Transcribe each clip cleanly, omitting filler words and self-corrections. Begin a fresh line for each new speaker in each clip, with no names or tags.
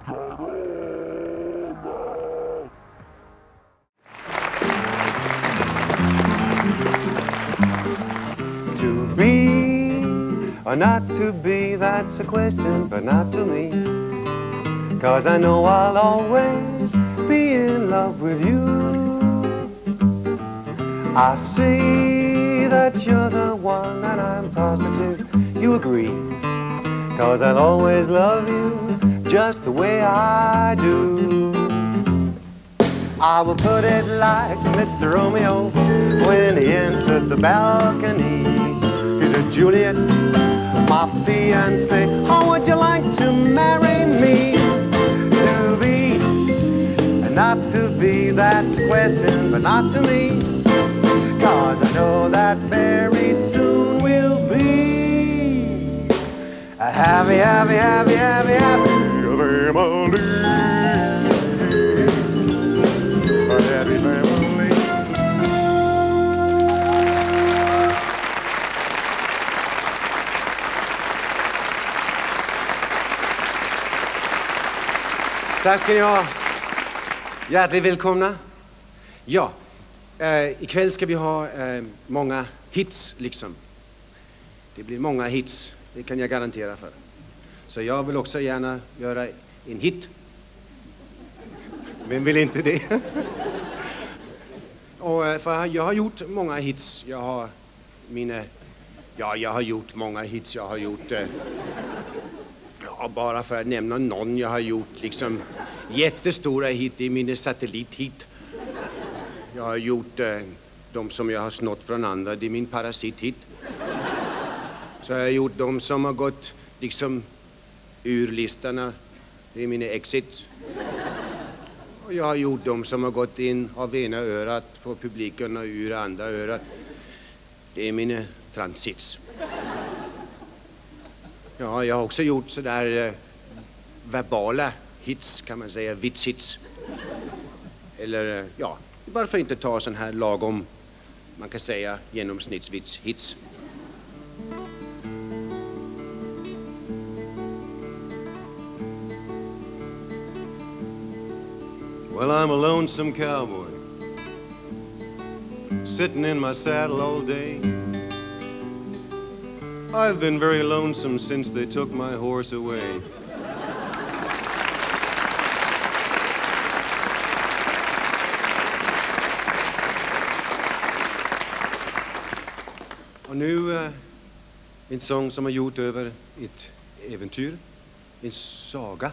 To be or not to be, that's a question, but not to me. 'Cause I know I'll always be in love with you. I see that you're the one, and I'm positive you agree. 'Cause I'll always love you just the way I do. I will put it like Mr. Romeo when he entered the balcony. He said, Juliet, my fiancée, how would you like to marry me? To be and not to be, that's a question, but not to me. 'Cause I know that very soon we'll be a happy, happy, happy, happy, happy family. A happy family. Tack ska ni ha. Hjärtligt välkomna. Ja, ikväll ska vi ha många hits liksom. Det blir många hits, det kan jag garantera för. Så jag vill också gärna göra en hit. Vem vill inte det? Och för jag har gjort många hits. Jag har gjort många hits. Jag har gjort bara för att nämna någon, jag har gjort liksom jättestora hit i mina satellithit. Jag har gjort de som jag har snott från andra, det är min parasithit. Så jag har gjort de som har gått liksom ur listorna, det är mina exit. Och jag har gjort de som har gått in av ena örat på publiken och ur andra örat. Det är mina transits. Ja, jag har också gjort sådär verbala hits, kan man säga, vitsits. Eller ja, varför inte ta sån här lagom, man kan säga, genomsnittsvits-hits. Well, I'm a lonesome cowboy, sitting in my saddle all day. I've been very lonesome since they took my horse away. Och nu en sång som har gjort över ett äventyr, en saga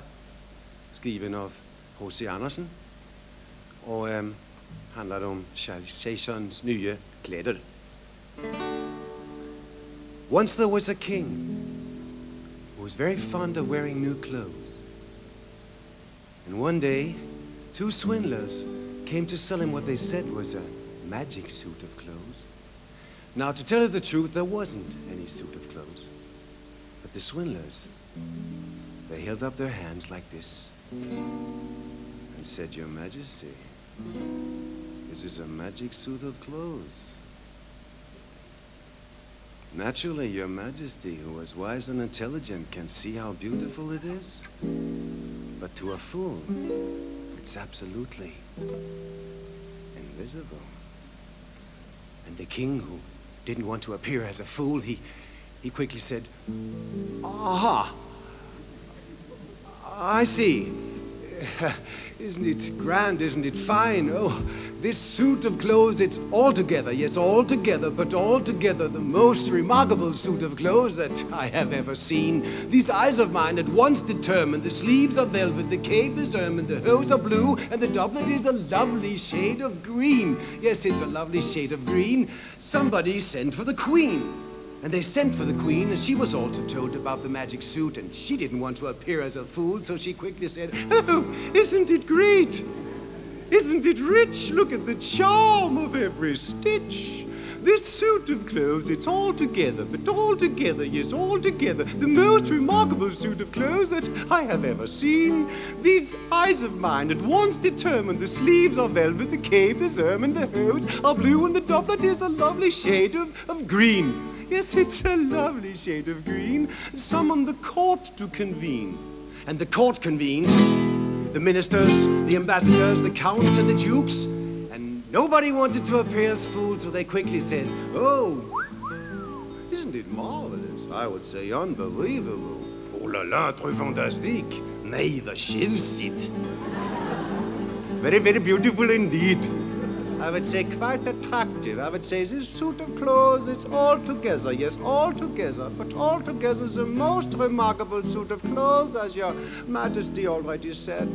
skriven av H.C. Andersen. Och handlar om kejsarens nya kläder. Once there was a king who was very fond of wearing new clothes. And one day, two swindlers came to sell him what they said was a magic suit of clothes. Now, to tell you the truth, there wasn't any suit of clothes. But the swindlers, they held up their hands like this and said, Your Majesty, this is a magic suit of clothes. Naturally, Your Majesty, who is wise and intelligent, can see how beautiful it is. But to a fool, it's absolutely invisible. And the king, who didn't want to appear as a fool, he quickly said, Aha! I see. Isn't it grand? Isn't it fine? Oh, this suit of clothes, it's altogether, yes, altogether, but altogether the most remarkable suit of clothes that I have ever seen. These eyes of mine at once determined, the sleeves are velvet, the cape is ermine, the hose are blue, and the doublet is a lovely shade of green. Yes, it's a lovely shade of green. Somebody sent for the queen. And they sent for the queen, and she was also told about the magic suit, and she didn't want to appear as a fool, so she quickly said, Oh, isn't it great? Isn't it rich? Look at the charm of every stitch. This suit of clothes, it's altogether, but altogether, yes, altogether, the most remarkable suit of clothes that I have ever seen. These eyes of mine at once determined, the sleeves are velvet, the cape is ermine, the hose are blue, and the doublet is a lovely shade of green. Yes, it's a lovely shade of green. Summon the court to convene. and the court convened. The ministers, the ambassadors, the counts, and the dukes. And nobody wanted to appear as fools, so they quickly said, "Oh, isn't it marvelous? I would say unbelievable. Oh la la, très fantastique. May the shoes sit. Very, very beautiful indeed. I would say quite attractive. I would say this suit of clothes, it's altogether, yes, altogether, but altogether the most remarkable suit of clothes, as your Majesty already said.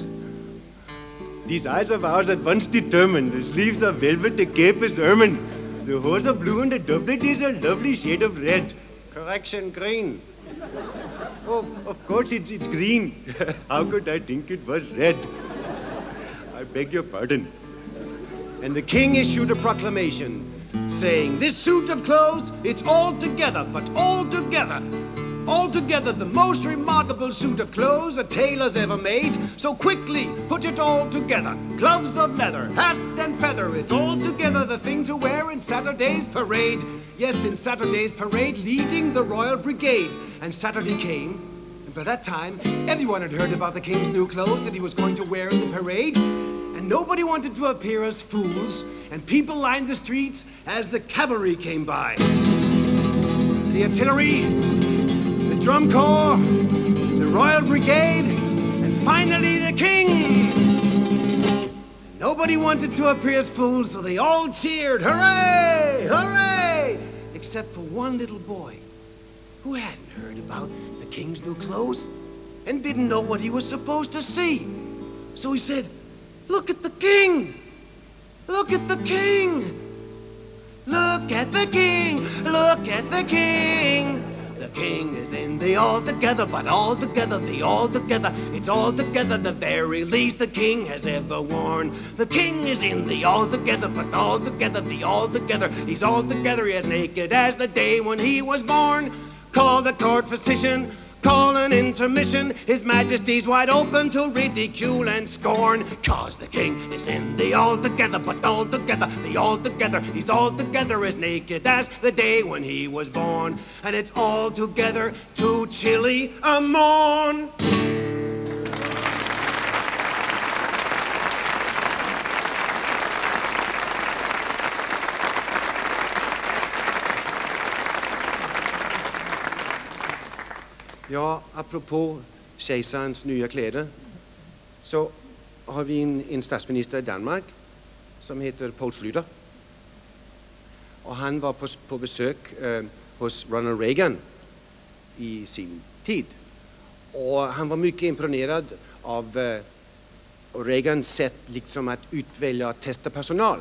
These eyes of ours at once determined. The sleeves are velvet, the cape is ermine. The hose are blue and the doublet is a lovely shade of red. Correction, green. Oh, of course it's green. How could I think it was red? I beg your pardon. And the king issued a proclamation saying, "This suit of clothes, it's altogether, but altogether the most remarkable suit of clothes a tailor's ever made. So quickly put it all together. Gloves of leather, hat and feather, it's altogether the thing to wear in Saturday's parade." Yes, in Saturday's parade, leading the royal brigade. And Saturday came, and by that time, everyone had heard about the king's new clothes that he was going to wear in the parade. And nobody wanted to appear as fools, and people lined the streets as the cavalry came by. The artillery, the drum corps, the royal brigade, and finally the king. Nobody wanted to appear as fools, so they all cheered, "Hooray! Hooray!" Except for one little boy who hadn't heard about the king's new clothes and didn't know what he was supposed to see. So he said, "Look at the king! Look at the king! Look at the king! Look at the king! The king is in the altogether, but altogether, the altogether, it's altogether the very least the king has ever worn. The king is in the altogether, but altogether, the altogether, he's altogether as naked as the day when he was born. Call the court physician, call an intermission. His Majesty's wide open to ridicule and scorn. 'Cause the king is in the altogether, but altogether, the altogether, he's altogether as naked as the day when he was born. And it's altogether too chilly a morn. Ja, apropå kejsarens nya kläder så har vi en statsminister i Danmark som heter Poul Schlüter. Och han var på besök hos Ronald Reagan i sin tid. Och han var mycket imponerad av Reagans sätt liksom att utvälja och testa personal.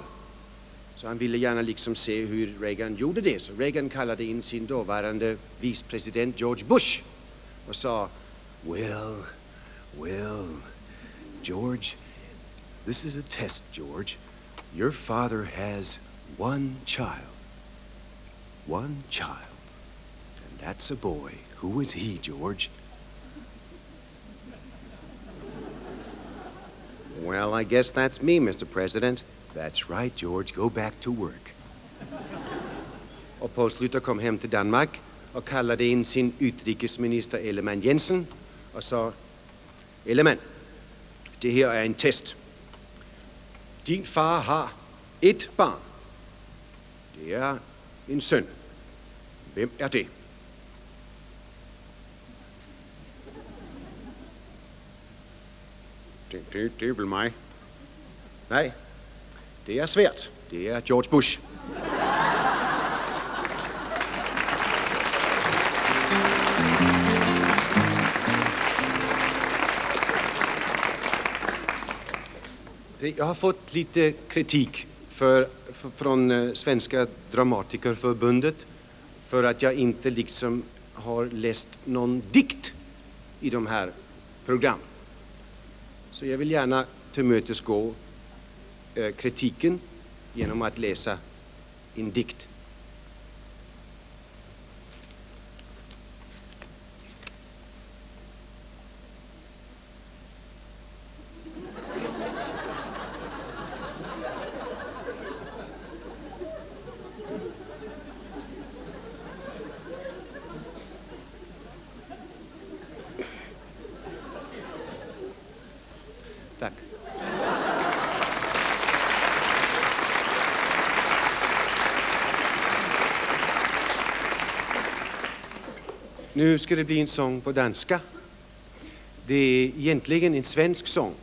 Så han ville gärna liksom se hur Reagan gjorde det. Så Reagan kallade in sin dåvarande vicepresident George Bush och sa, well, George, this is a test, George. Your father has one child. One child. And that's a boy. Who is he, George? Well, I guess that's me, Mr. President. That's right, George. Go back to work. Och Poul Schlüter kom hem till Danmark och kallade in sin utrikesminister Ellemann Jensen och sa, Ellemann, det her er en test. Din far har et barn. Det er en søn. Hvem er det? Det er vel mig. Nej, det er svært. Det er George Bush. Jag har fått lite kritik från Svenska Dramatikerförbundet för att jag inte liksom har läst någon dikt i de här program. Så jag vill gärna tillmötesgå kritiken genom att läsa en dikt. Tack. Nu ska det bli en sång på danska. Det är egentligen en svensk sång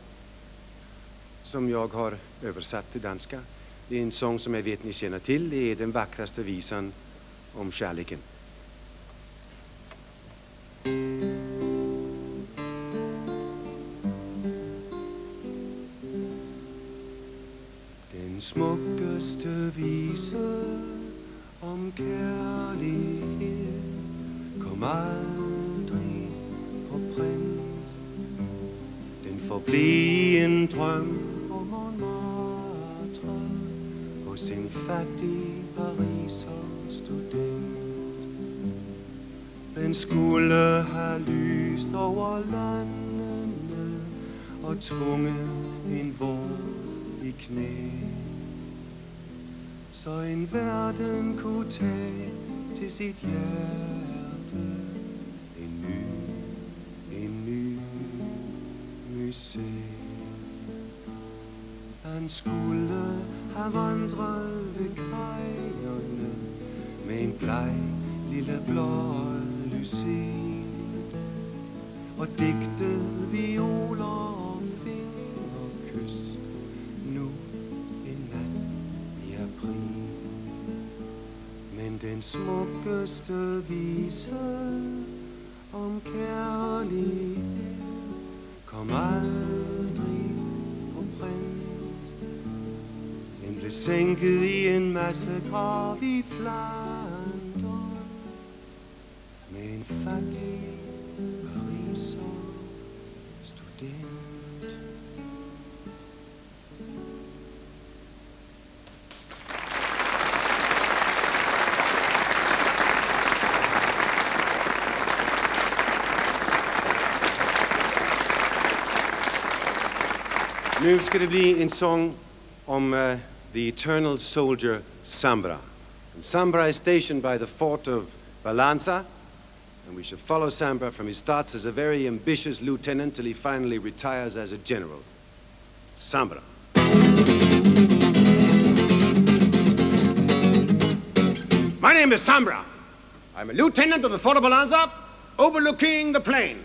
som jag har översatt till danska. Det är en sång som jag vet ni känner till. Det är den vackraste visan om kärleken. Den smukaste visa om kärlighet kom aldrig på pränt. Den får bli en dröm om Montmartre hos en fattig Pariser student. Den skulle ha lyst over landene og tvunget en vår i knæ, så en verden kunne tage til sit hjerte en ny museum. Han skulle have vandret ved kajerne med en bleg lille blåøjet lyset og digtet violer og fingerkys nu en nat i april. Men den smukkeste vise om kærlighed kom aldrig på print. Den blev sænket i en masse grav i Flandern med en fattig Pariser student. Nu ska det bli en sång om the eternal soldier Sambra. And Sambra is stationed by the fort of Balanza, and we shall follow Sambra from he starts as a very ambitious lieutenant till he finally retires as a general. Sambra. My name is Sambra. I'm a lieutenant of the fort of Balanza, overlooking the plain.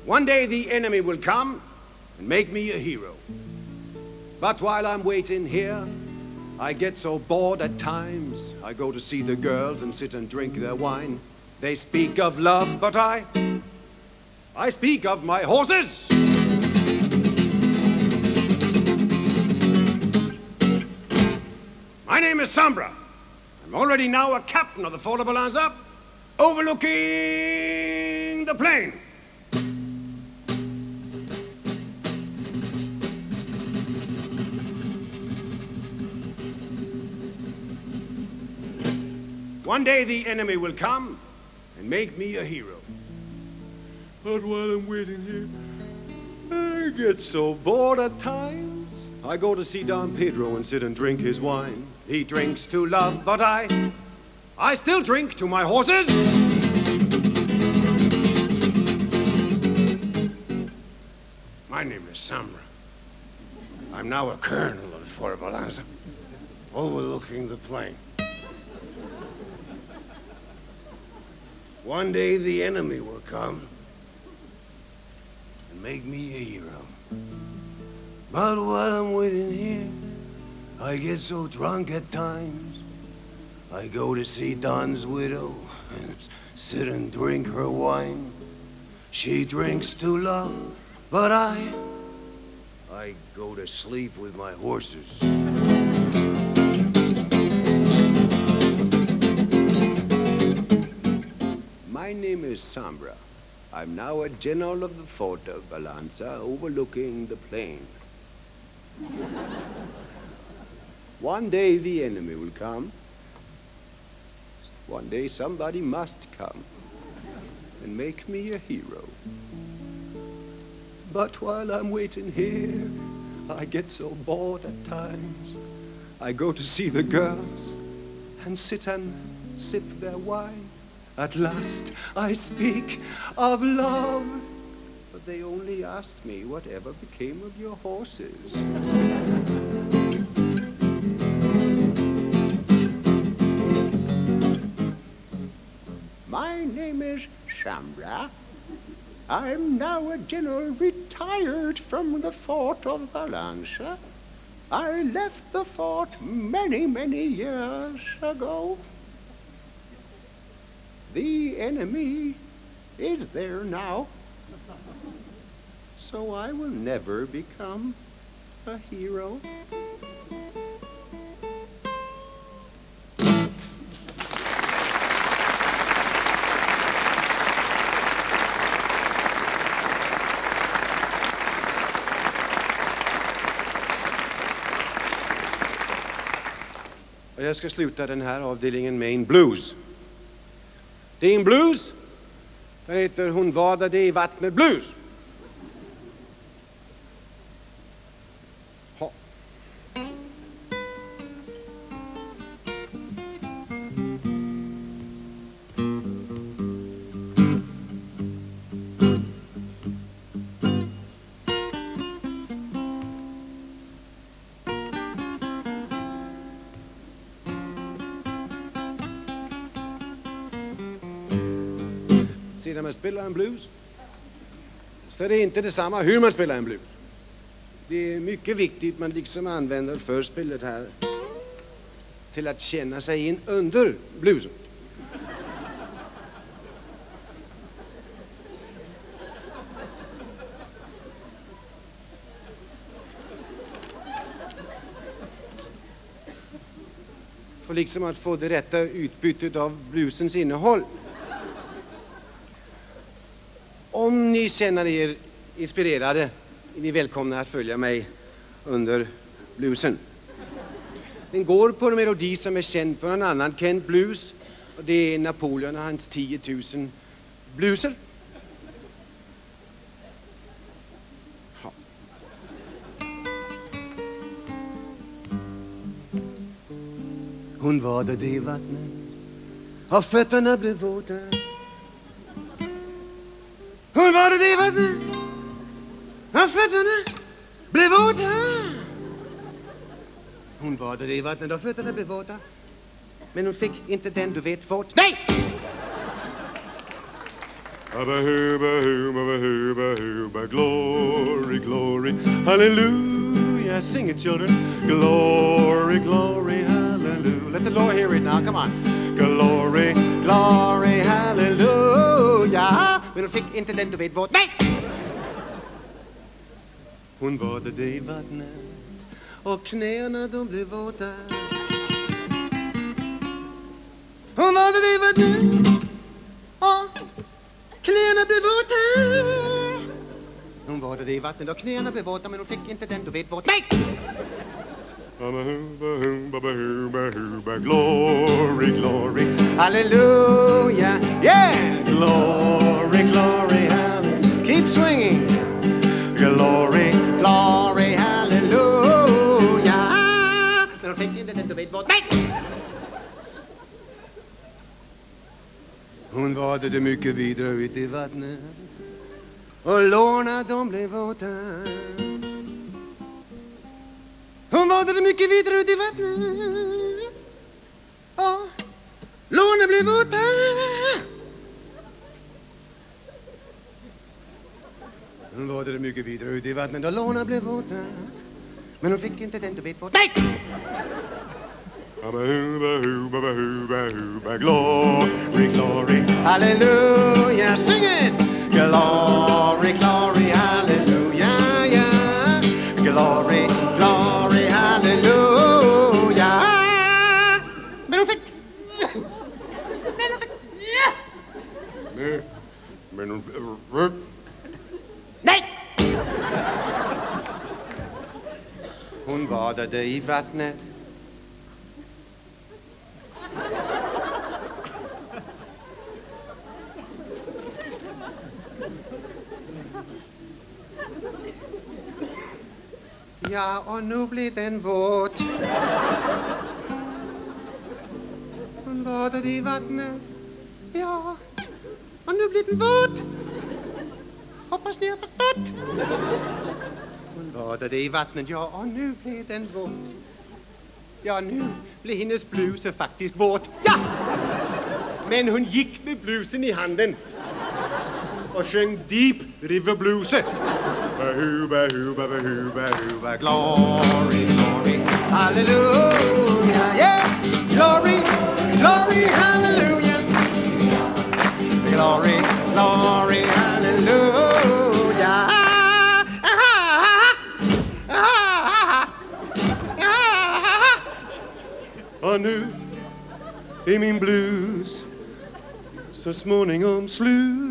One day the enemy will come and make me a hero. But while I'm waiting here, I get so bored at times. I go to see the girls and sit and drink their wine. They speak of love, but I speak of my horses. My name is Sambra. I'm already now a captain of the fort of Balanza, overlooking the plain. One day the enemy will come and make me a hero. But while I'm waiting here, I get so bored at times. I go to see Don Pedro and sit and drink his wine. He drinks to love, but I still drink to my horses. My name is Sambra. I'm now a colonel of the fort of Balanza, overlooking the plain. One day the enemy will come and make me a hero. But while I'm waiting here, I get so drunk at times. I go to see Don's widow and sit and drink her wine. She drinks to love, but I go to sleep with my horses. My name is Sambra. I'm now a general of the fort of Balanza, overlooking the plain. One day the enemy will come. One day somebody must come and make me a hero. But while I'm waiting here, I get so bored at times. I go to see the girls and sit and sip their wine. At last I speak of love. But they only asked me whatever became of your horses. My name is Shambra. I'm now a general retired from the fort of Valentia. I left the fort many, many years ago. The enemy is there now. So I will never become a hero. Jag ska sluta den här avdelningen med en blues. Det är en blues. Den heter Hon vadade i vattnet blues. Ha. När man spelar en blues så är det inte detsamma hur man spelar en blues. Det är mycket viktigt man liksom använder förspelet här till att känna sig in under bluesen. För liksom att få det rätta utbytet av bluesens innehåll. Om ni känner er inspirerade är ni välkomna att följa mig under bluesen. Den går på en melodi som är känd för en annan känd blues. Och det är Napoleon och hans 10 000 blueser. Ja. Hon vadade i vattnet och fötterna blev våta. Hon vadade i vattnet och fötterna blev våta. Hon vadade i vattnet och fötterna blev våta. Men hon fick inte den du vet våt. Nej! Glory, glory, hallelujah. Sing it, children. Glory, glory, hallelujah. Let the Lord hear it now. Come on. Glory, glory, hallelujah. Men hon fick inte den du vet våt. Nej! Hon vadade i vattnet och knäna de blev våta. Hon vadade i vattnet och knäna blev våta. Hon vadade i vattnet och knäna blev våta, men hon fick inte den du vet våt. Nej! Glory, glory, hallelujah. Yeah! Glory, glory, hallelujah. Keep swinging. Glory, glory, hallelujah. Men hon fick inte den du vet vad. Nej! Hon vadade mycket vidare ut i vattnet och lårna de blev våta. Hon vadade mycket vidare ut i vattnet och lårna blev våta. Hon vadade mycket vidare ut i vattnet och lårna blev våta. Men hon fick inte den du vet vad. Nej! Glory, glory, hallelujah. Sing it! Glory, glory, hallelujah, yeah. Glory, glory, hallelujah. Men hon fick... Men hon fick... Nej! Hon vadade i vattnet. Ja, och nu blir den våt. Hon vadade i vattnet
Ja, och nu blir den våt. Hoppas ni har förstått. Hon badade i vattnet, ja, och nu blev den våt. Ja, nu blev hennes bluse faktiskt våt. Ja! Men hon gick med blusen i handen och sjöng Deep River Blues. Bahuba, huba, bahuba, huba, glory, glory, hallelujah, yeah! Glory, glory, hallelujah. Glory, glory, hallelujah. Och nu är min blues så småningom slut.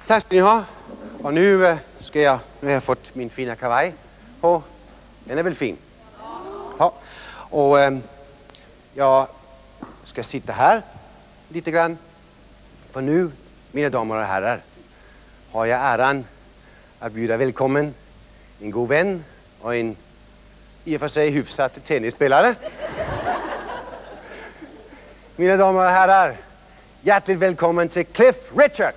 Tack ska ni ha. Och nu har jag fått min fina kavaj på. Den är väl fin? Ja. Och jag ska sitta här lite grann. För nu, mina damer och herrar, har jag äran att bjuda välkommen en god vän och en i och för sig hyfsat tennisspelare. Mina damer och herrar, hjärtligt välkommen till Cliff Richard.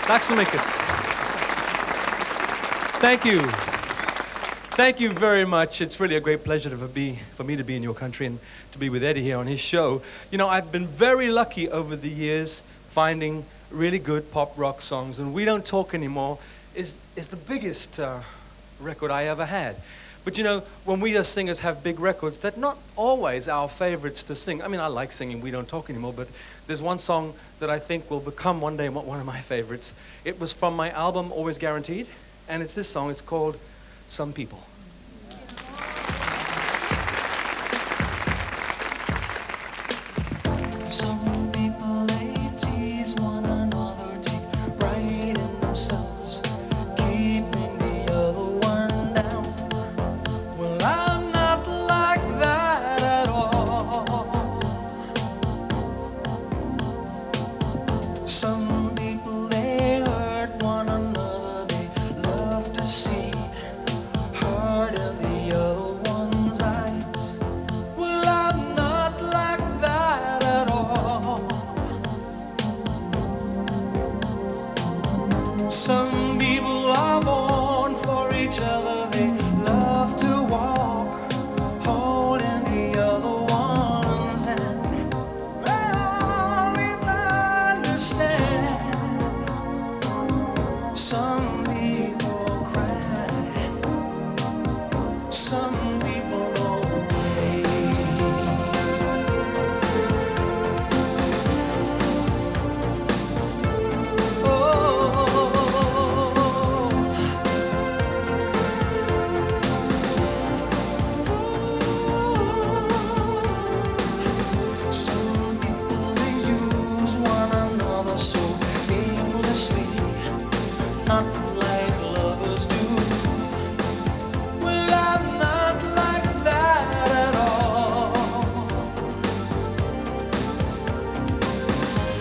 Tack så mycket. Thank you. Thank you very much. It's really a great pleasure for me to be in your country and to be with Eddie here on his show. You know, I've been very lucky over the years finding really good pop rock songs, and We Don't Talk Anymore is the biggest record I ever had. But you know, when we as singers have big records, they're not always our favorites to sing. I mean, I like singing We Don't Talk Anymore, but there's one song that I think will become one day one of my favorites. It was from my album, Always Guaranteed, and it's this song. It's called Some People.
Some people, they tease one another, take pride in themselves, keeping the other one down. Well, I'm not like that at all. Some people, they hurt one another, they love to see hurt in the other one's eyes. Well, I'm not like that at all. Some people are born for each other, they love to walk, holding the other one's hand. They always understand. Some people cry, some people know the way. Some people, they use one another so aimlessly, not like lovers do. Well, I'm not like that at all.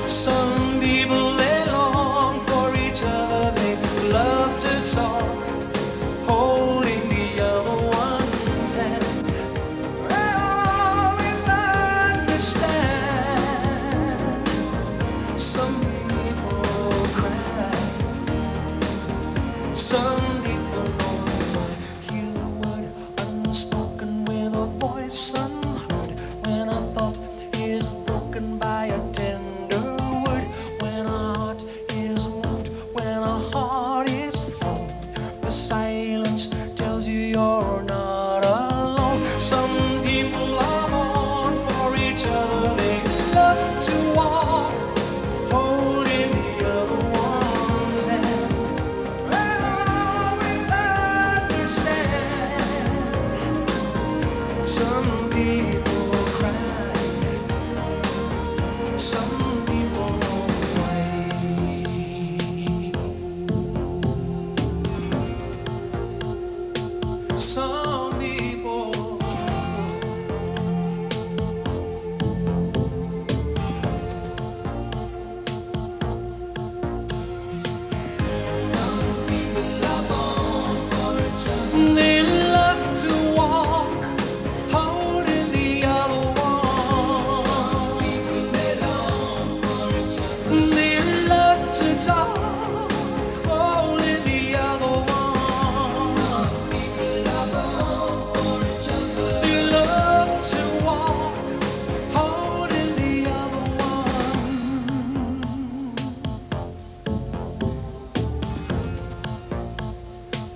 Some people, they long for each other, they love to talk, holding the other one's hand. They always understand. Some people cry, some people know why. Hear the word unspoken with a voice unheard. When a thought is broken by a tender word, when a heart is moved, when a heart is thrown, the silence tells you you're not alone. Some people are born for each other, they love to walk, holding the other one's hand. They always understand. Some people cry, some people know why. Some people, they love to walk, holding the other one. Some people, they long for each other. They love to talk, holding the other one. Some people are born for each other. They love to walk, holding the other one.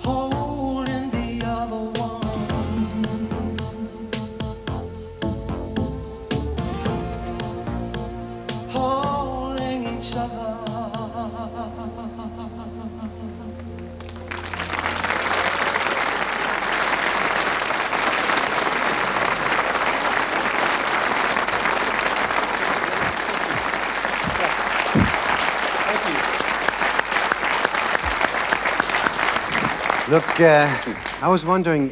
Holding the other one, holding each other.
Look, I was wondering,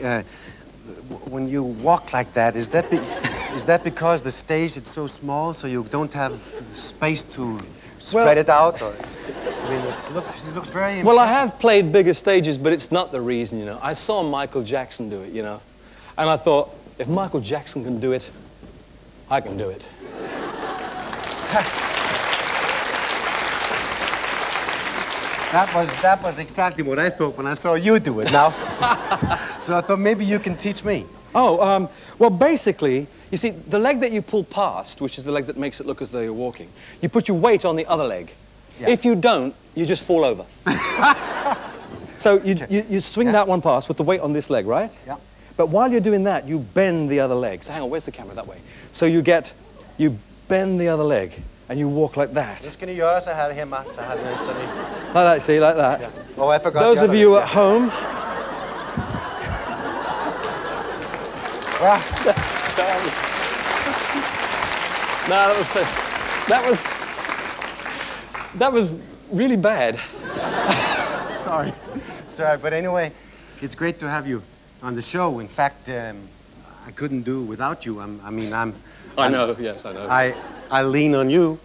when you walk like that, is that because the stage is so small, so you don't have space to spread it out? Or, I mean, it looks very impressive.
Well, I have played bigger stages, but it's not the reason, you know. I saw Michael Jackson do it, you know, and I thought, if Michael Jackson can do it, I can do it.
That was exactly what I thought when I saw you do it now. So I thought maybe you can teach me.
Oh, well, basically, you see, the leg that you pull past, which is the leg that makes it look as though you're walking, you put your weight on the other leg. Yeah. If you don't, you just fall over. So you swing that one past with the weight on this leg, right?
Yeah.
But while you're doing that, you bend the other leg. So hang on, where's the camera? That way. So you bend the other leg, and you walk like that.
Nu ska ni göra så här hemma, så här nu, så ni...
Like that, see, like that.
Yeah. Oh, I forgot.
Those of you at home...
Well,
that was really bad.
Sorry, but anyway, it's great to have you on the show. In fact, I couldn't do without you.
I know, yes, I know.
I lean on you.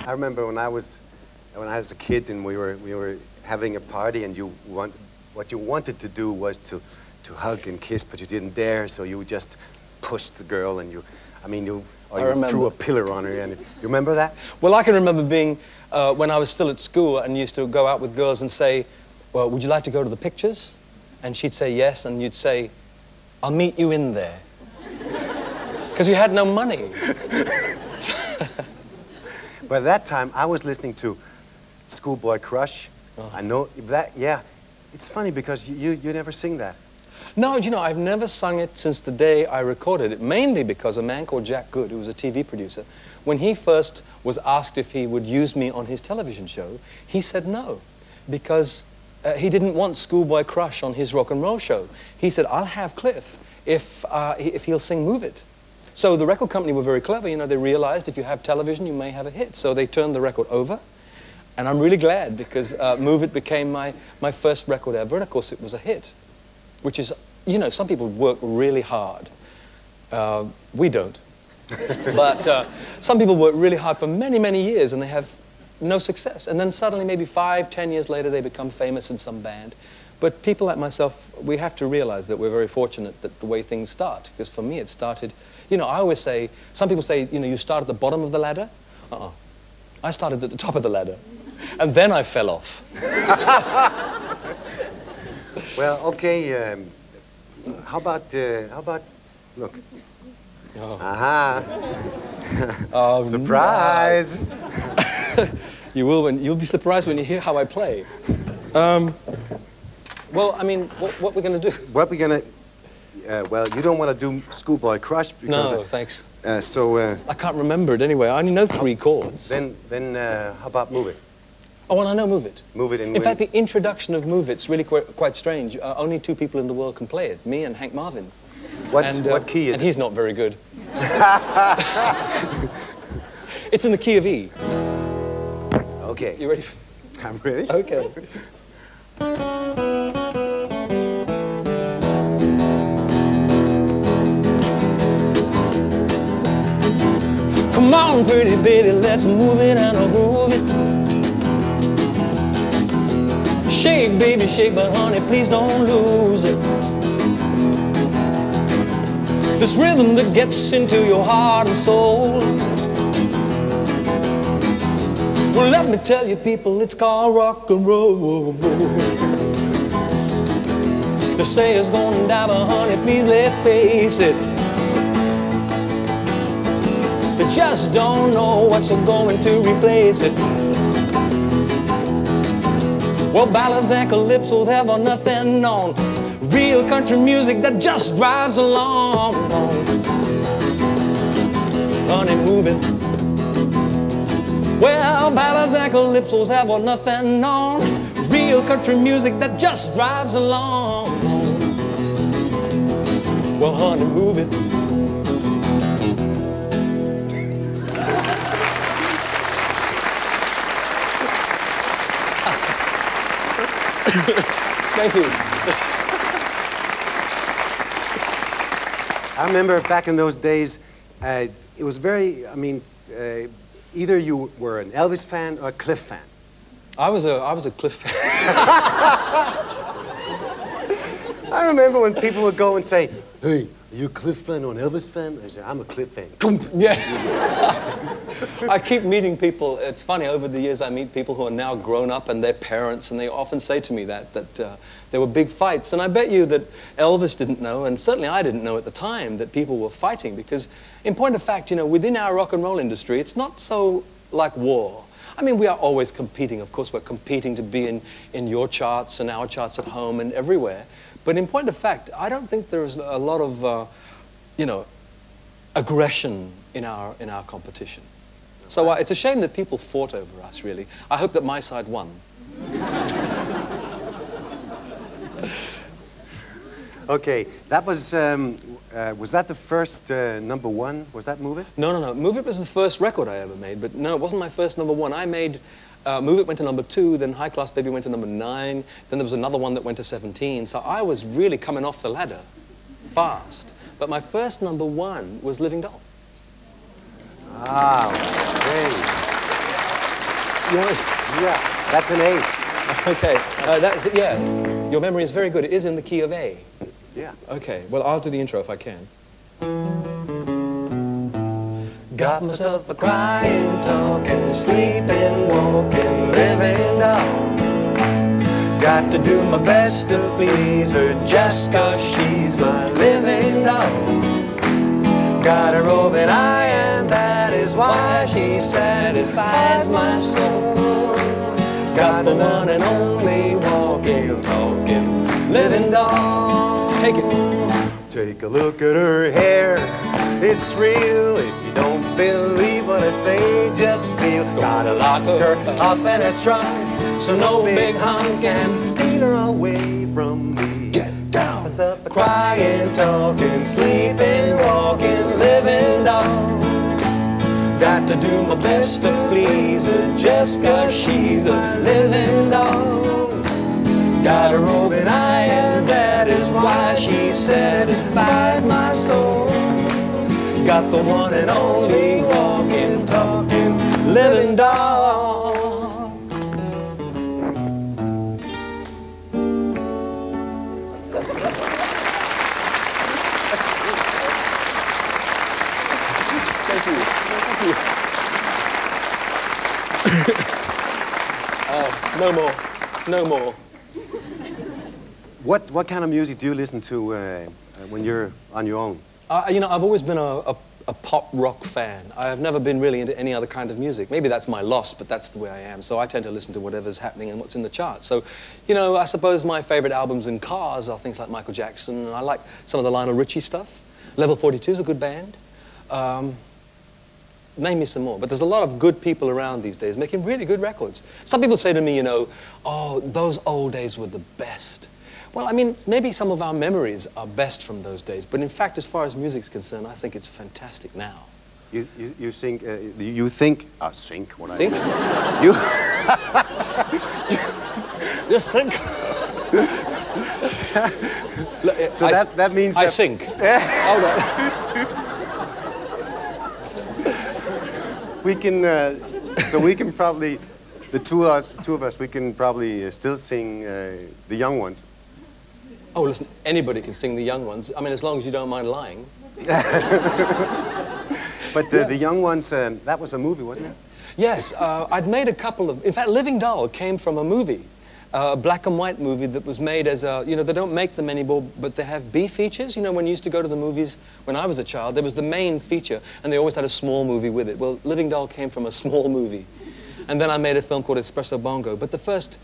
I remember when I was a kid and we were having a party, and what you wanted to do was to hug and kiss, but you didn't dare, so you just pushed the girl, and you threw a pillar on her. And you remember that?
Well, I can remember being when I was still at school and used to go out with girls and say, well, would you like to go to the pictures? And she'd say yes, and you'd say, I'll meet you in there. Because you had no money.
By that time, I was listening to Schoolboy Crush. I know that, yeah. It's funny because you never sing that.
No, you know, I've never sung it since the day I recorded it, mainly because a man called Jack Good, who was a TV producer, when he first was asked if he would use me on his television show, he said no, because he didn't want Schoolboy Crush on his rock and roll show. He said, I'll have Cliff if he'll sing Move It. So the record company were very clever, you know, they realized if you have television, you may have a hit. So they turned the record over, and I'm really glad because Move It became my first record ever, and of course it was a hit, which is, you know, some people work really hard. We don't. But some people work really hard for many, many years, and they have no success. And then suddenly, maybe 5, 10 years later, they become famous in some band. But people like myself, we have to realize that we're very fortunate that the way things start. Because for me, it started, you know, I always say, some people say, you know, you start at the bottom of the ladder. I started at the top of the ladder. And then I fell off.
Well, okay, how about, look.
Oh.
Aha.
Oh,
Surprise.
You'll be surprised when you hear how I play. Well, I mean, what we're going to do?
What we're going to, well, you don't want to do Schoolboy Crush because...
No, thanks.
I
can't remember it anyway. I only know 3 chords.
Then how about Move It?
Oh, well, I know Move It.
Move It
in fact, the introduction of Move It's really quite strange. Only 2 people in the world can play it, me and Hank Marvin.
What key is it?
And he's not very good. It's in the key of E.
Okay.
You ready?
I'm ready.
Okay. Come on, pretty baby, let's move it and I'll groove it. Shake, baby, shake, but honey, please don't lose it. This rhythm that gets into your heart and soul. Well, let me tell you, people, it's called rock and roll. They say it's gonna die, but honey, please, let's face it. They just don't know what's going to replace it. Well, ballads and calypsos have nothing on. Real country music that just drives along. Honey, move it. Well, ballads and calypsos have nothing on. Real country music that just drives along. Well, honey, move it. Thank you.
I remember back in those days, it was very, I mean, either you were an Elvis fan or a Cliff fan.
I was a Cliff fan.
I remember when people would go and say, hey, are you a Cliff fan or an Elvis fan? I said, I'm a Cliff fan.
Yeah. I keep meeting people. It's funny, over the years I meet people who are now grown up and their parents, and they often say to me that there were big fights. And I bet you that Elvis didn't know, and certainly I didn't know at the time, that people were fighting. Because in point of fact, you know, within our rock and roll industry, it's not so like war. I mean, we are always competing. Of course, we're competing to be in your charts and our charts at home and everywhere. But in point of fact, I don't think there is a lot of, you know, aggression in our competition. So it's a shame that people fought over us, really. I hope that my side won.
Okay, that was that the first #1? Was that Move It?
No, no, no. Move It was the first record I ever made, but no, it wasn't my first #1. I made, Move It went to #2, then High Class Baby went to #9, then there was another one that went to 17, so I was really coming off the ladder fast. But my first #1 was Living Doll.
Wow, great. Yeah, that's an A.
Okay, that's it, yeah. Your memory is very good. It is in the key of A.
Yeah.
Okay, well, I'll do the intro if I can.
Got myself a crying, talking, sleeping, walking, living doll. Got to do my best to please her just 'cause she's my living doll. Got a roving eye and that is why she satisfies my soul. Got the one and only walking, talking, living doll.
Take it.
Take a look at her hair, it's real. If you don't believe what I say, just feel. Gotta lock her up in a trunk, so no big hunk can steal her away from me. Get down, up crying, talking, sleeping, walking, living doll. Got to do my best to please her just 'cause she's a living doll. Got a roving eye and that is why she satisfies my soul. Got the one and only walking, talking, living doll.
Thank you. Thank you. No more. No more.
What kind of music do you listen to when you're on your own?
You know, I've always been a pop rock fan. I have never been really into any other kind of music. Maybe that's my loss, but that's the way I am. So I tend to listen to whatever's happening and what's in the charts. So, you know, I suppose my favorite albums in cars are things like Michael Jackson. And I like some of the Lionel Richie stuff. Level 42 is a good band. Name me some more. But there's a lot of good people around these days making really good records. Some people say to me, you know, oh, those old days were the best. Well, I mean, maybe some of our memories are best from those days, but in fact, as far as music's concerned, I think it's fantastic now.
You think, think, what
Think?
I say. You,
Just think.
so that means
I
that...
sink. Hold on.
We can, so we can probably, the two of us, we can probably still sing The Young Ones.
Oh, listen, anybody can sing The Young Ones. I mean, as long as you don't mind lying.
But The Young Ones, that was a movie, wasn't it?
Yes, I'd made a couple of... In fact, Living Doll came from a movie, a black and white movie that was made as a... You know, they don't make them anymore, but they have B features. You know, when you used to go to the movies when I was a child, there was the main feature, and they always had a small movie with it. Well, Living Doll came from a small movie. And then I made a film called Espresso Bongo. But the first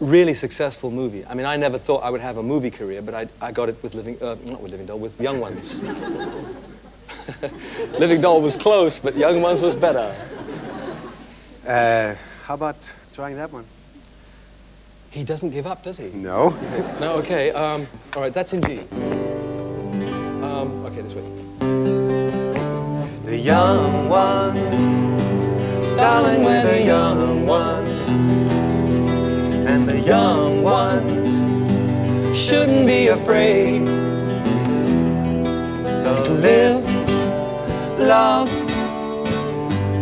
really successful movie. I mean, I never thought I would have a movie career, but I got it with not with Living Doll, with Young Ones. Living Doll was close, but Young Ones was better.
How about trying that one?
He doesn't give up, does he?
No.
No, okay. All right, that's in G. Okay, this way.
The young ones, darling, we're the young ones. And the young ones shouldn't be afraid. So live, love,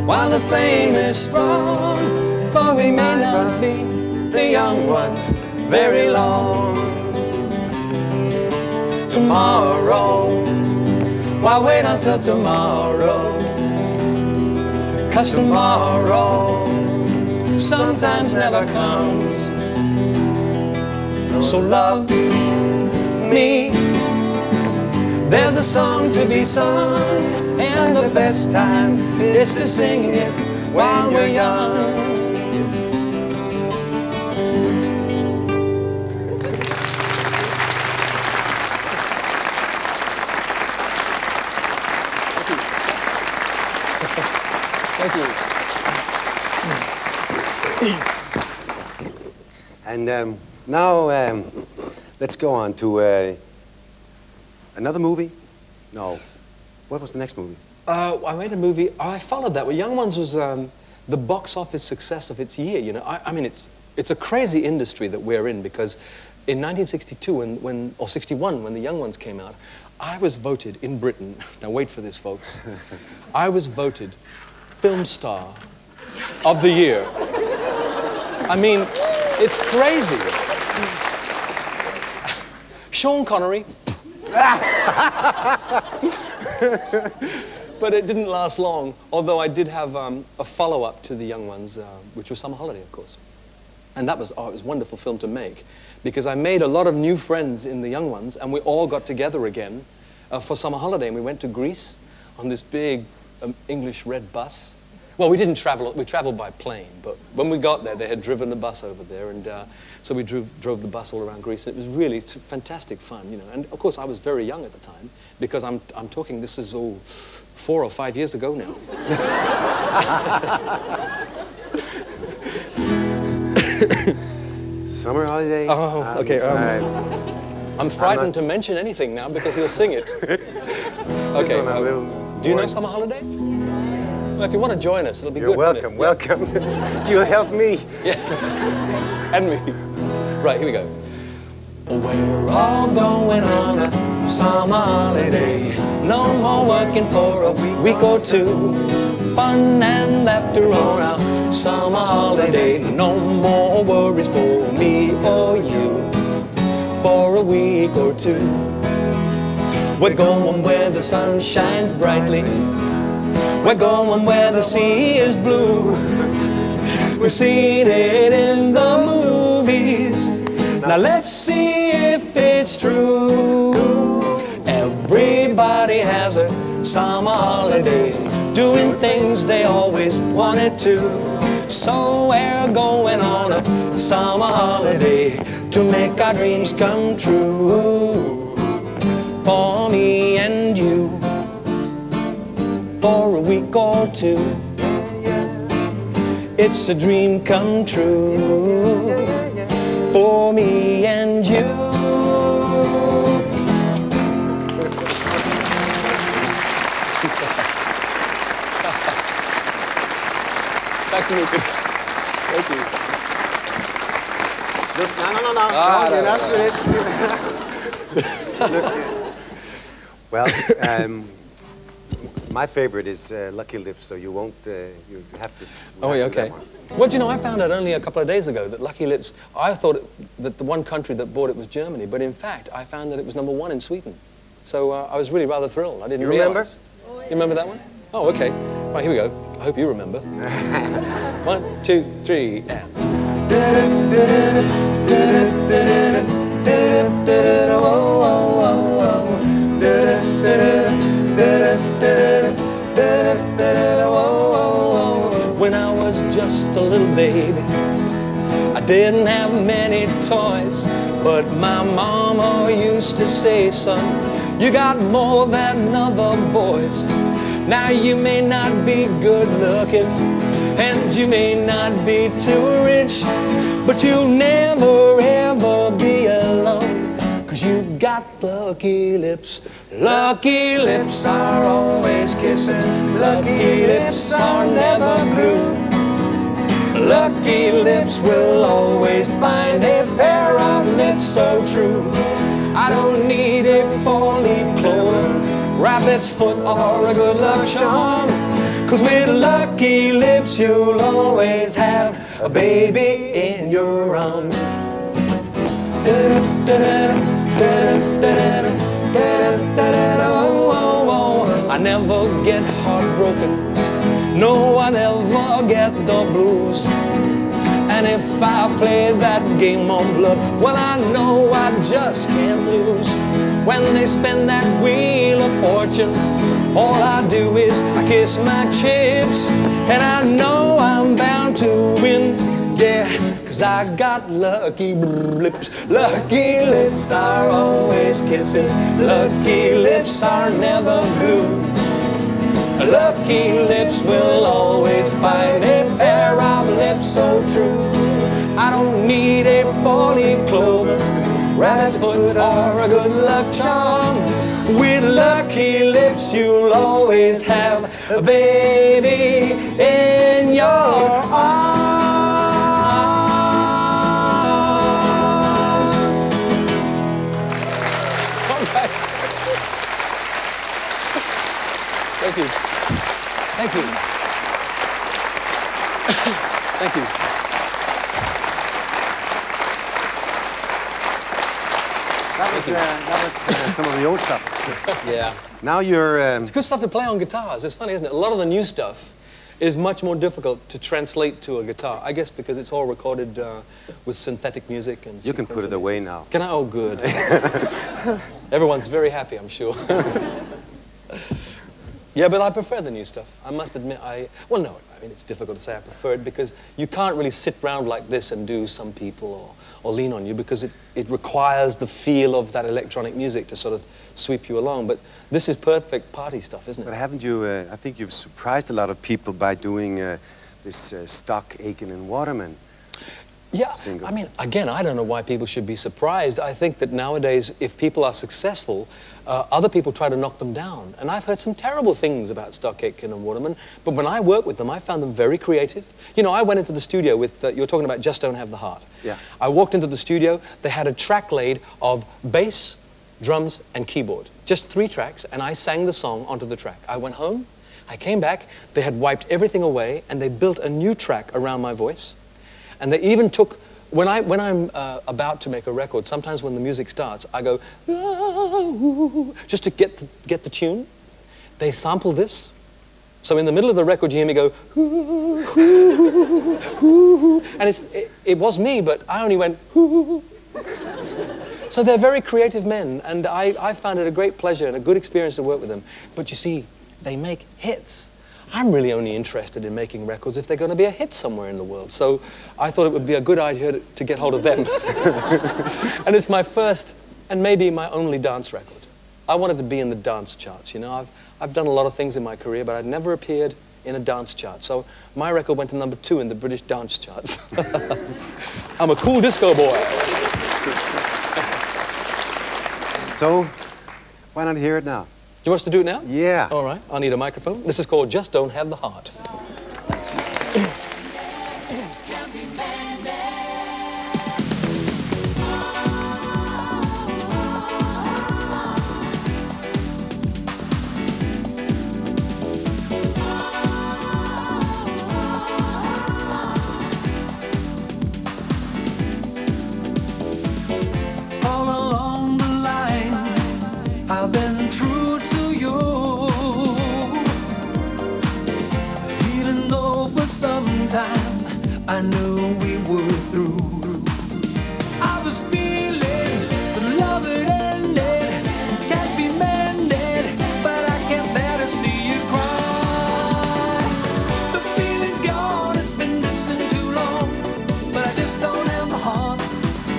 while the flame is strong. For we may not be the young ones very long. Tomorrow, why wait until tomorrow? 'Cause tomorrow sometimes never comes. So love me. There's a song to be sung, and the best time is to sing it while we're young.
Thank you.
And now let's go on to another movie. No, what was the next movie?
I made a movie. I followed that. Well, Young Ones was the box office success of its year. You know, I mean, it's a crazy industry that we're in, because in 1962, or 61, when the Young Ones came out, I was voted in Britain. Now wait for this, folks. I was voted Film Star of the Year. I mean, it's crazy. Sean Connery. But it didn't last long, although I did have a follow-up to The Young Ones, which was Summer Holiday, of course. And that was, oh, it was a wonderful film to make, because I made a lot of new friends in the young ones, and we all got together again for summer holiday, and we went to Greece on this big English red bus. Well, we didn't travel, we traveled by plane, but when we got there, they had driven the bus over there, and so we drove the bus all around Greece, and it was really fantastic fun, you know. And of course, I was very young at the time, because I'm talking, this is all 4 or 5 years ago now.
Summer holiday?
Oh, okay. I'm frightened to mention anything now because he'll sing it. Okay. Do you know Summer Holiday? Well, if you want to join us, it'll be good.
You're welcome, welcome. You'll help me.
Yes. And me. Right, here we go.
We're all going on a summer holiday. No more working for a week or two. Fun and laughter on our summer holiday. No more worries for me or you. For a week or two. We're going where the sun shines brightly. We're going where the sea is blue. We've seen it in the movies. Now let's see if it's true. Everybody has a summer holiday, doing things they always wanted to. So we're going on a summer holiday to make our dreams come true. For me and you, for a week or two. It's a dream come true. For me and you.
Thanks, Amico. Thank you.
Look, no, you're not finished. Look, well, my favorite is Lucky Lips, so you won't, you have to...
Oh, yeah, okay. Well, do you know, I found out only a couple of days ago that Lucky Lips, I thought that the one country that bought it was Germany, but in fact, I found that it was #1 in Sweden. So I was really rather thrilled. I didn't realize.
Remember?
You remember that one? Oh, okay. Right, here we go. I hope you remember. 1, 2, 3, and... When I was just a little baby, I didn't have many toys, but my mama used to say, son, you got more than other boys. Now you may not be good looking, and you may not be too rich, but you'll never ever be alone, 'cause you got lucky lips. Lucky lips are always kissing, lucky lips are never blue. Lucky lips will always find a pair of lips so true. I don't need a 4-leaf clover, rabbit's foot, or a good luck charm, 'cause with lucky lips you'll always have a baby in your arms. I never get heartbroken, no, I never get the blues. And if I play that game on bluff, well, I know I just can't lose. When they spin that wheel of fortune, all I do is I kiss my chips, and I know I'm bound to win, yeah, 'cause I got lucky lips. Lucky lips are always kissing, lucky lips are never blue. Lucky lips will always find a pair of lips so true. I don't need a 4-leaf clover, rabbit's foot, or a good luck charm. With lucky lips you'll always have a baby in your arms. All right. Thank you. Thank you. Thank you.
That was some of the old stuff.
Yeah.
Now you're...
It's good stuff to play on guitars. It's funny, isn't it? A lot of the new stuff is much more difficult to translate to a guitar. I guess because it's all recorded with synthetic music and.
You can put it away now.
Can I? Oh, good. Everyone's very happy, I'm sure. Yeah, but I prefer the new stuff. I must admit, well, no, I mean, it's difficult to say I prefer it because you can't really sit round like this and do Some People or Lean on You because it requires the feel of that electronic music to sort of sweep you along. But this is perfect party stuff, isn't it?
But haven't you, I think you've surprised a lot of people by doing this stock Aiken and Waterman.
Yeah,
single.
I mean, again, I don't know why people should be surprised. I think that nowadays, if people are successful, other people try to knock them down. And I've heard some terrible things about Stock Aitken and Waterman, but when I worked with them, I found them very creative. You know, I went into the studio with, you were talking about Just Don't Have the Heart.
Yeah.
I walked into the studio, they had a track laid of bass, drums, and keyboard. Just 3 tracks, and I sang the song onto the track. I went home, I came back, they had wiped everything away, and they built a new track around my voice. And they even took, when I'm about to make a record, sometimes when the music starts, I go, ah, just to get the tune. They sample this. So in the middle of the record, you hear me go, and it was me, but I only went, So they're very creative men, and I found it a great pleasure and a good experience to work with them. But you see, they make hits. I'm really only interested in making records if they're going to be a hit somewhere in the world. So I thought it would be a good idea to get hold of them. And it's my first and maybe my only dance record. I wanted to be in the dance charts, you know. I've done a lot of things in my career, but I'd never appeared in a dance chart. So my record went to #2 in the British dance charts. I'm a cool disco boy.
So, why not hear it now?
You want us to do it now?
Yeah.
All right, I'll need a microphone. This is called Just Don't Have the Heart.
All along the line, I've been true to you, even though for some time I knew we were through. I was feeling the love had ended, can't be mended, but I can't bear to see you cry. The feeling's gone, it's been missing too long, but I just don't have the heart.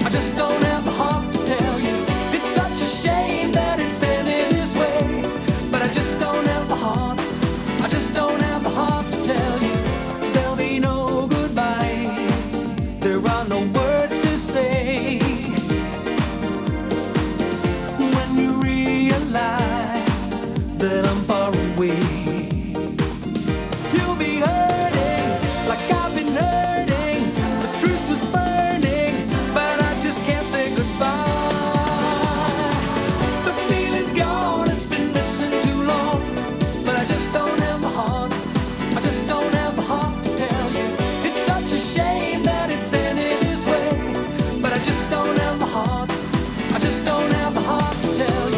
I just don't have the heart to tell you. It's such a shame that it's ended this way, but I just don't have the heart. I just don't have the heart to tell you. There'll be no goodbyes, there are no words to say. When you realize that I'm far away, you'll be hurting like I've been hurting. The truth was burning, but I just can't say goodbye. The feeling's gone, it's been missing too long, but I just don't have the heart. I just don't have the heart to tell you. It's such a shame that it's ended this way, but I just don't have the heart. I just don't have the heart to tell you.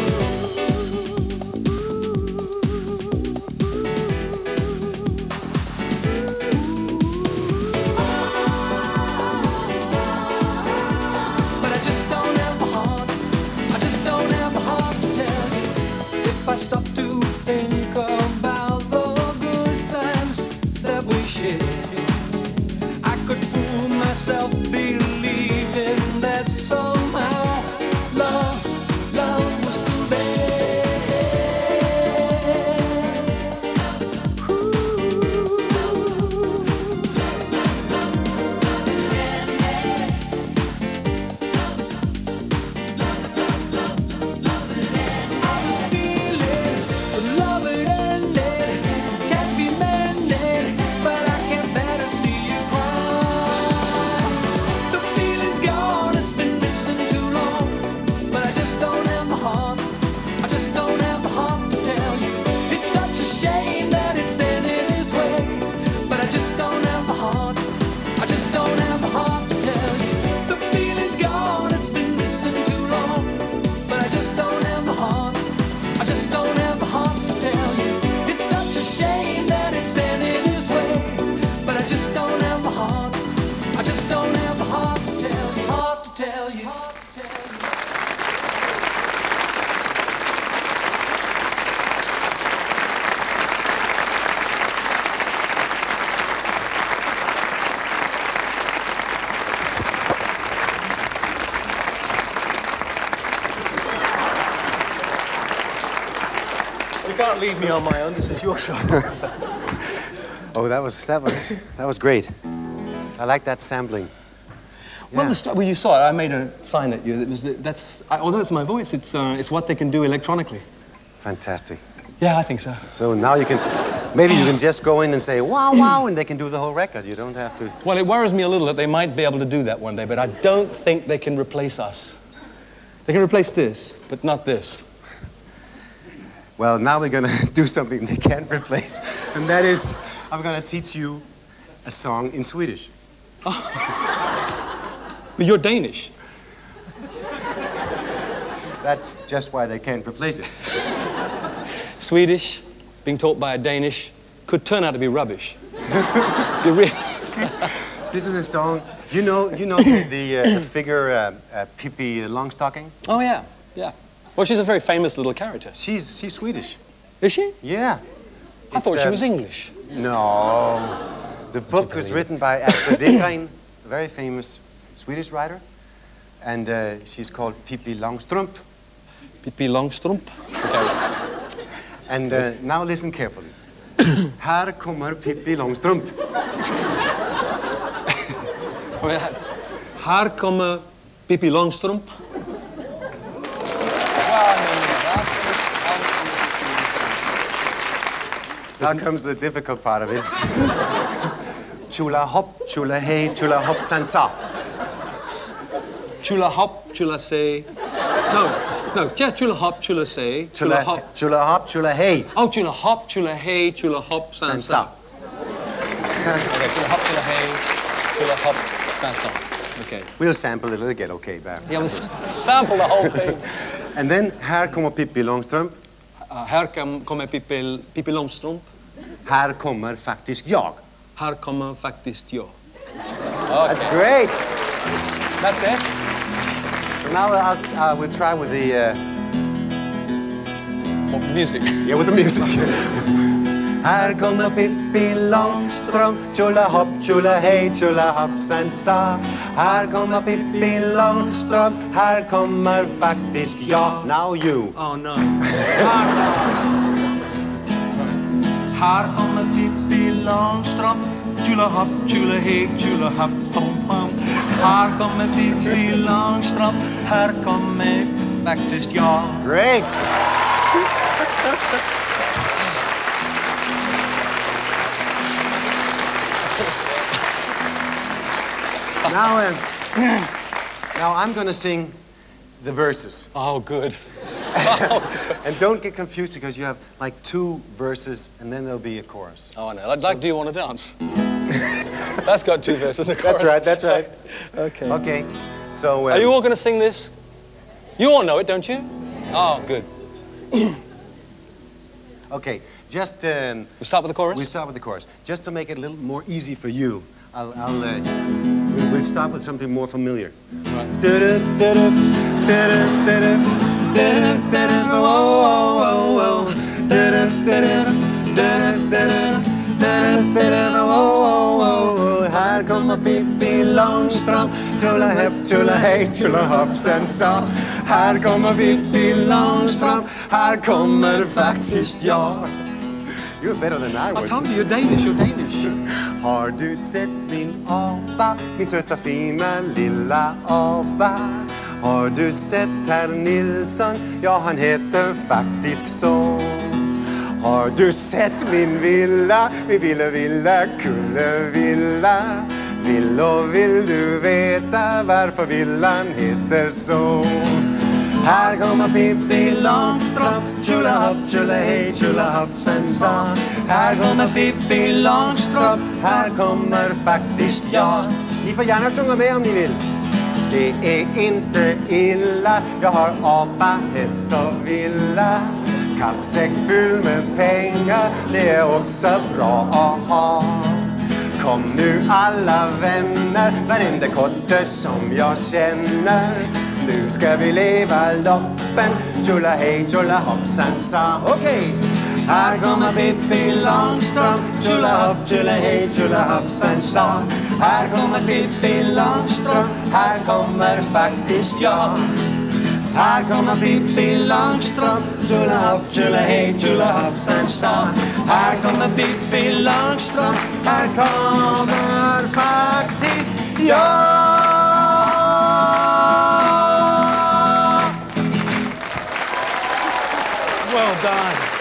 But I just don't have the heart. I just don't have the heart to tell you. If I stop to think about the good times that we shared, I could fool myself believing that somehow love was still there. I was feeling the love had ended, can't be mended, but I can't bear to see you cry. The
leave me on my own. This is your show.
Oh, that was great. I like that sampling.
Well, well, you saw it. I made a sign at you. Although it's my voice, it's what they can do electronically.
Fantastic.
Yeah, I think so.
So now maybe you can just go in and say, wow, wow, and they can do the whole record. You don't have to...
Well, it worries me a little that they might be able to do that one day, but I don't think they can replace us. They can replace this, but not this.
Well, now we're going to do something they can't replace, and that is, I'm going to teach you a song in Swedish.
But you're Danish.
That's just why they can't replace it.
Swedish, being taught by a Danish, could turn out to be rubbish.
This is a song. You know the figure Pippi Longstocking?
Oh yeah, yeah. Well, she's a very famous little character.
She's Swedish.
Is she?
Yeah.
I thought she was English.
No. The book was written by Astrid Lindgren, a very famous Swedish writer, and she's called Pippi Longstrump.
Pippi Longstrump. Okay.
And now listen carefully. Här kommer Pippi Longstrump.
Här kommer Pippi Longstrump.
Now comes the difficult part of it. Chula hop, chula hey, chula hop sansa.
Chula hop, chula say. No, yeah, chula hop, chula say.
Chula hop, chula hey.
Oh, chula hop, chula hey, chula hop, sansa. Okay, chula hop, chula hey, chula hop, sansa. Okay.
We'll sample it again, okay, Bam.
Yeah, we'll sample the whole thing.
And then, här kommer Pippi Longstrump.
Här kommer Pippi Longstrump.
Här kommer faktiskt jag.
Här kommer faktiskt jag.
Okay. That's great.
That's it.
So now we'll try with the...
music.
Yeah, with the music. Här kommer Pippi Longstrump, chula hopp, chula hej, chula hoppsan sa. Här kommer Pippi Longstrump, här kommer faktiskt jag. Now you.
Oh no. Här kommer Pippi Longstrump, chula hopp, chula hej, chula hopp, pom pom. Här kommer Pippi Longstrump, här kommer faktiskt jag.
Great. Now I'm going to sing the verses.
Oh, good.
And don't get confused because you have like 2 verses and then there'll be a chorus.
Oh, no. Like, do you want to dance? That's got 2 verses and a chorus.
That's right.
Okay.
Okay. So...
Are you all going to sing this? You all know it, don't you? Oh, good.
Okay, just...
we start with the chorus?
We start with the chorus. Just to make it a little more easy for you, we'll start with something more familiar.
Right.
Här kommer Pippi Longstrump, chula hepp, chula hej, chula hoppsan sa. Här kommer Pippi Longstrump, här kommer faktiskt jag. You're better than I was.
I told you, you're Danish, you're Danish.
Har du sett min apa, min söta fina lilla apa? Har du sett herr Nilsson? Ja, han heter faktiskt så. Har du sett min villa, min villa, kullevilla? Vill du veta varför villan heter så? Här kommer Pippi Longstrump, chula hopp, chula hej, chula hoppsan sa. Här kommer Pippi Longstrump, här kommer faktiskt jag. Ni får gärna sjunga med om ni vill. Det är inte illa, jag har apa, häst och villa. Kappsäck full med pengar, det är också bra att ha. Kom nu alla vänner, varenda kotte som jag känner. Nu ska vi leva loppen, chula hej, chula hoppsan sa. Okej! Här kommer Pippi Longstrump, chula hopp, chula hej, chula hoppsan sa. Här kommer Pippi Longstrump, här kommer faktiskt jag.
Här kommer Pippi Långstrump. Tjolahopp, tjolahej, tjolahoppsan tja. Här kommer Pippi Långstrump. Här kommer faktiskt jag.
Well done.